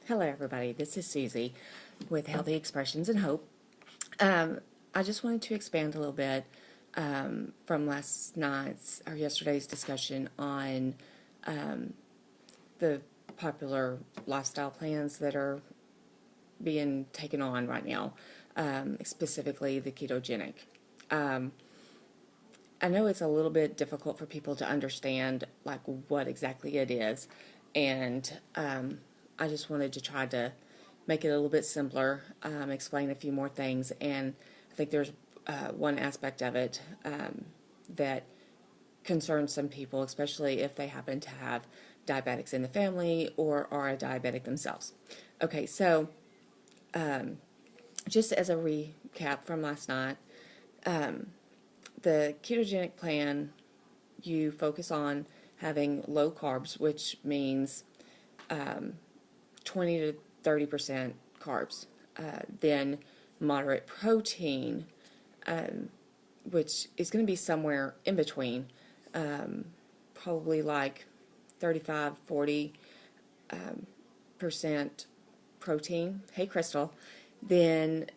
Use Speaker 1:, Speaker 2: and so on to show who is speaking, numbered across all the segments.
Speaker 1: Hello, everybody. This is Susie with Healthy Expressions and Hope. I just wanted to expand a little bit from last night's or yesterday's discussion on the popular lifestyle plans that are being taken on right now, specifically the ketogenic. I know it's a little bit difficult for people to understand like what exactly it is, and I just wanted to try to make it a little bit simpler, explain a few more things, and I think there's one aspect of it that concerns some people, especially if they happen to have diabetics in the family or are a diabetic themselves. Okay, so just as a recap from last night, the ketogenic plan, you focus on having low carbs, which means 20 to 30% carbs. Then moderate protein, which is going to be somewhere in between, probably like 35, 40% protein. Hey, Crystal. Then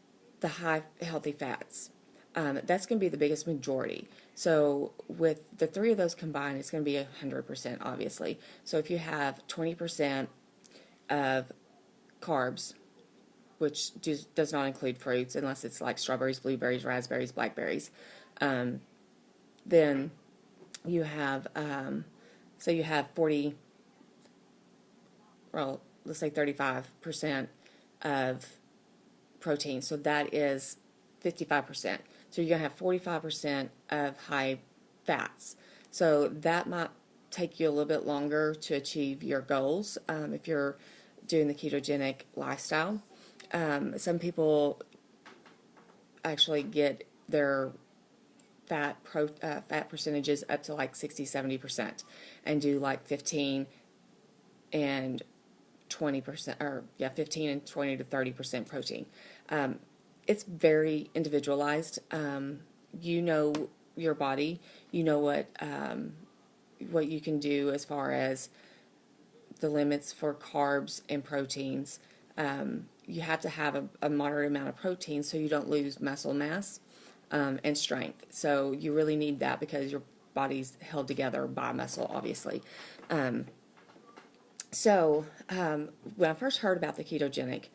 Speaker 1: the high healthy fats. That's going to be the biggest majority. So with the three of those combined, it's going to be 100%, obviously. So if you have 20% of carbs, which does not include fruits unless it's like strawberries, blueberries, raspberries, blackberries, then you have, so you have 40, well, let's say 35% of protein. So that is 55%. So you're going to have 45% of high fats. So that might take you a little bit longer to achieve your goals if you're doing the ketogenic lifestyle. Some people actually get their fat percentages up to like 60-70% and do like 15 and 20%, or 15 and 20 to 30% protein. It's very individualized. You know your body. You know what you can do as far as the limits for carbs and proteins. You have to have a moderate amount of protein so you don't lose muscle mass and strength. So you really need that because your body's held together by muscle, obviously. So when I first heard about the ketogenic,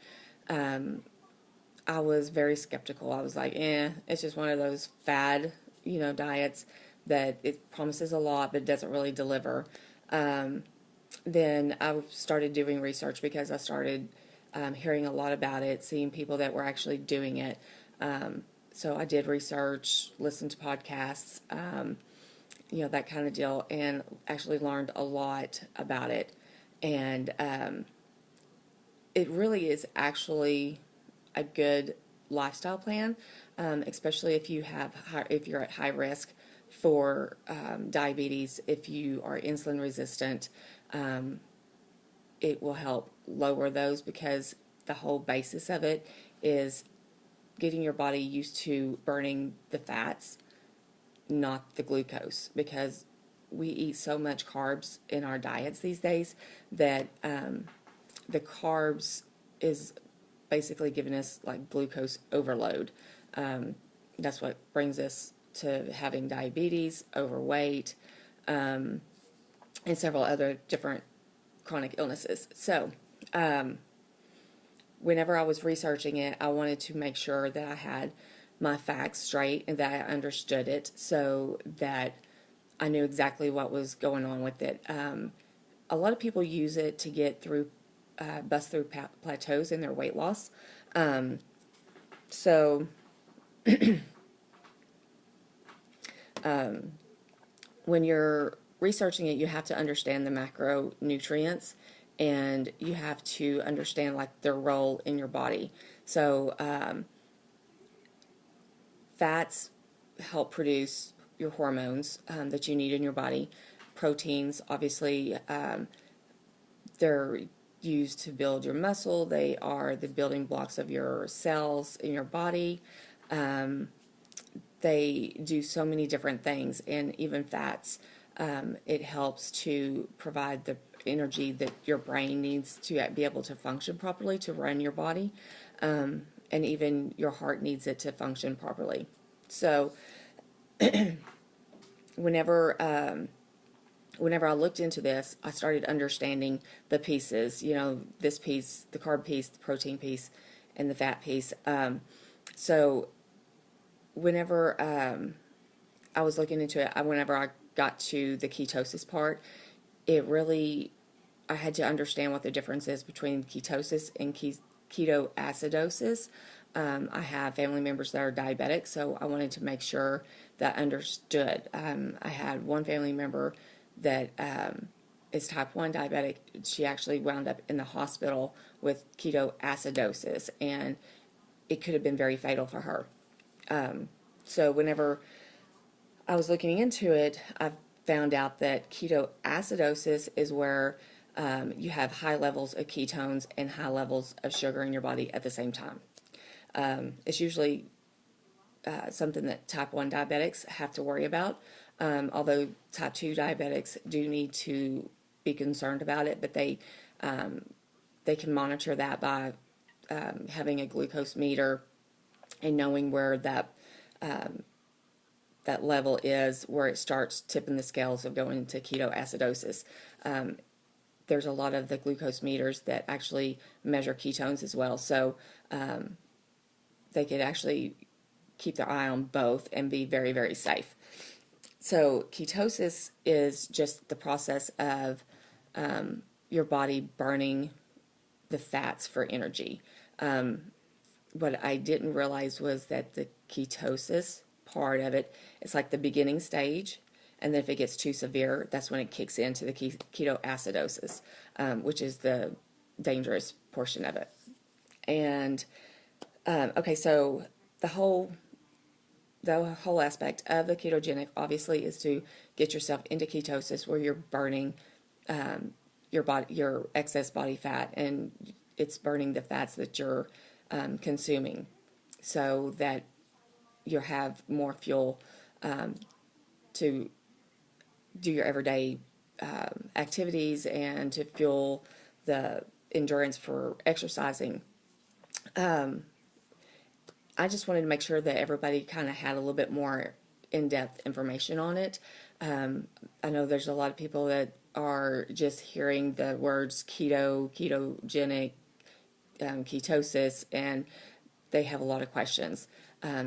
Speaker 1: I was very skeptical. I was like, it's just one of those fad, diets that it promises a lot but doesn't really deliver. Then I started doing research because I started hearing a lot about it, seeing people that were actually doing it. So I did research, listened to podcasts, that kind of deal, and actually learned a lot about it. And it really is actually a good lifestyle plan, especially if you're at high risk for diabetes. If you are insulin resistant, it will help lower those because the whole basis of it is getting your body used to burning the fats, not the glucose, because we eat so much carbs in our diets these days that the carbs is basically giving us like glucose overload. That's what brings us to having diabetes, overweight, and several other different chronic illnesses. So whenever I was researching it, I wanted to make sure that I had my facts straight and that I understood it so that I knew exactly what was going on with it. A lot of people use it to get through, bust through plateaus in their weight loss. So when you're researching it, you have to understand the macronutrients and you have to understand like their role in your body. So fats help produce your hormones that you need in your body. Proteins, obviously, they're used to build your muscle. They are the building blocks of your cells in your body. They do so many different things, and even fats. It helps to provide energy that your brain needs to be able to function properly, to run your body, and even your heart needs it to function properly. So whenever whenever I looked into this, I started understanding the pieces, this piece, the carb piece, the protein piece, and the fat piece. So whenever I was looking into it, whenever I got to the ketosis part, I had to understand what the difference is between ketosis and ketoacidosis. I have family members that are diabetic, so I wanted to make sure that I understood. I had one family member that is type 1 diabetic. She actually wound up in the hospital with ketoacidosis, and it could have been very fatal for her. So whenever I was looking into it, I found out that ketoacidosis is where you have high levels of ketones and high levels of sugar in your body at the same time. It's usually something that type 1 diabetics have to worry about, although type 2 diabetics do need to be concerned about it, but they can monitor that by having a glucose meter and knowing where that level is, where it starts tipping the scales of going into ketoacidosis. There's a lot of the glucose meters that actually measure ketones as well, so they could actually keep their eye on both and be very, very safe. So ketosis is just the process of your body burning the fats for energy. What I didn't realize was that the ketosis part of it, it's like the beginning stage, and then if it gets too severe, that's when it kicks into the ketoacidosis, which is the dangerous portion of it. And okay, so the whole aspect of the ketogenic obviously is to get yourself into ketosis, where you're burning your excess body fat, and it's burning the fats that you're consuming, so that you have more fuel to do your everyday activities and to fuel the endurance for exercising. I just wanted to make sure that everybody kind of had a little bit more in-depth information on it. I know there's a lot of people that are just hearing the words keto, ketogenic, ketosis, and they have a lot of questions.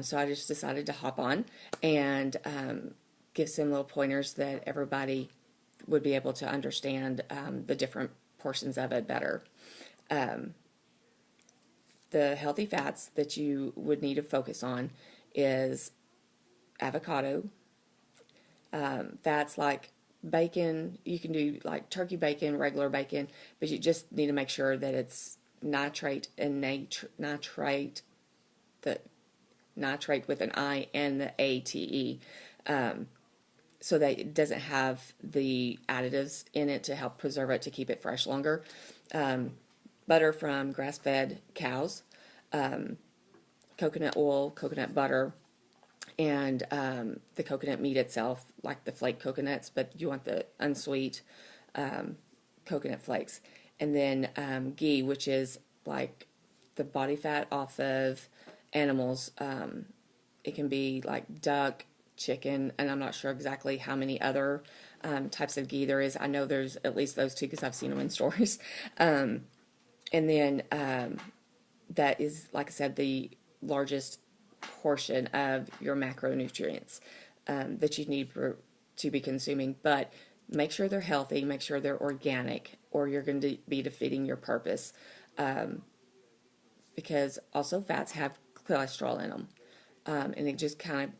Speaker 1: So I just decided to hop on and give some little pointers that everybody would be able to understand the different portions of it better. The healthy fats that you would need to focus on is avocado, fats like bacon. You can do like turkey bacon, regular bacon, but you just need to make sure that it's nitrate and nitrate, the nitrate with an I and the ATE, so that it doesn't have the additives in it to help preserve it, to keep it fresh longer. Butter from grass-fed cows, coconut oil, coconut butter, and the coconut meat itself, like the flake coconuts, but you want the unsweet coconut flakes. And then ghee, which is like the body fat off of animals. It can be like duck, chicken, and I'm not sure exactly how many other types of ghee there is. I know there's at least those two because I've seen them in stores. And then that is, like I said, the largest portion of your macronutrients that you need to be consuming. But make sure they're healthy, make sure they're organic, or you're going to be defeating your purpose. Because also fats have cholesterol in them. And it just kind of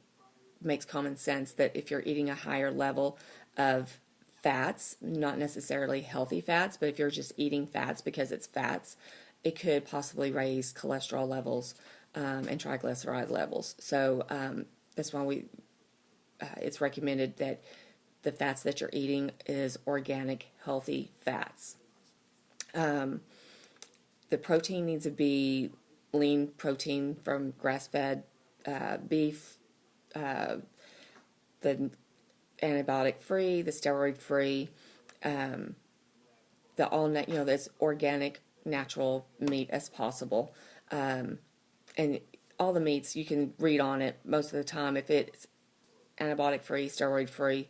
Speaker 1: makes common sense that if you're eating a higher level of fats, not necessarily healthy fats, but if you're just eating fats because it's fats, it could possibly raise cholesterol levels and triglyceride levels. So that's why it's recommended that the fats that you're eating is organic, healthy fats. The protein needs to be lean protein from grass-fed beef, the antibiotic-free, the steroid-free, that's organic, natural meat as possible. And all the meats, you can read on it most of the time. If it's antibiotic free, steroid free,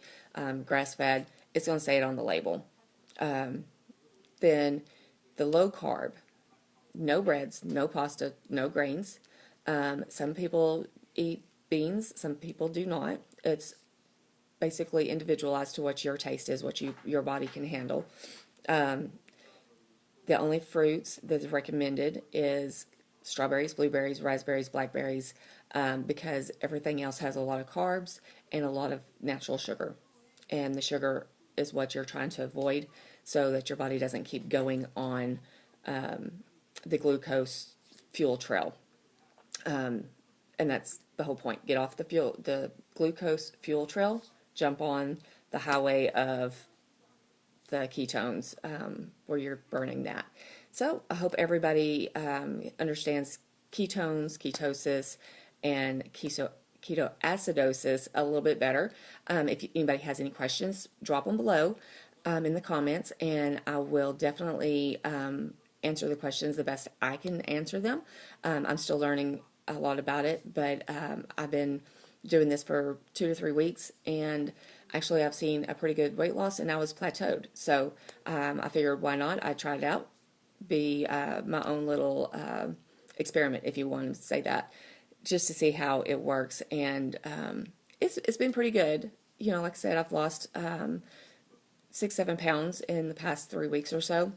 Speaker 1: grass fed, it's going to say it on the label. Then the low carb, no breads, no pasta, no grains. Some people eat beans, some people do not. It's basically individualized to what your taste is, what your body can handle. The only fruits that's recommended is strawberries, blueberries, raspberries, blackberries, because everything else has a lot of carbs and a lot of natural sugar. And the sugar is what you're trying to avoid so that your body doesn't keep going on the glucose fuel trail. And that's the whole point. Get off the glucose fuel trail, jump on the highway of the ketones, where you're burning that. So I hope everybody understands ketones, ketosis, and ketoacidosis a little bit better. If anybody has any questions, drop them below in the comments, and I will definitely answer the questions the best I can answer them. I'm still learning a lot about it, but I've been doing this for 2 to 3 weeks, and actually I've seen a pretty good weight loss, and I was plateaued. So I figured, why not? I tried it out, be my own little experiment, if you want to say that, just to see how it works. And it's been pretty good. Like I said, I've lost 6-7 pounds in the past 3 weeks or so.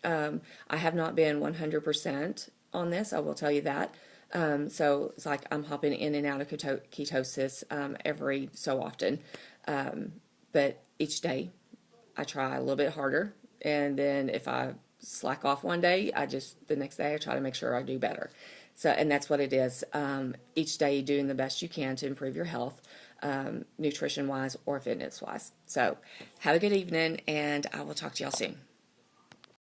Speaker 1: I have not been 100% on this, I will tell you that. So it's like I'm hopping in and out of ketosis every so often. But each day I try a little bit harder. And then if I slack off one day, the next day I try to make sure I do better. So, and that's what it is. Each day doing the best you can to improve your health, nutrition-wise or fitness-wise. So have a good evening, and I will talk to y'all soon.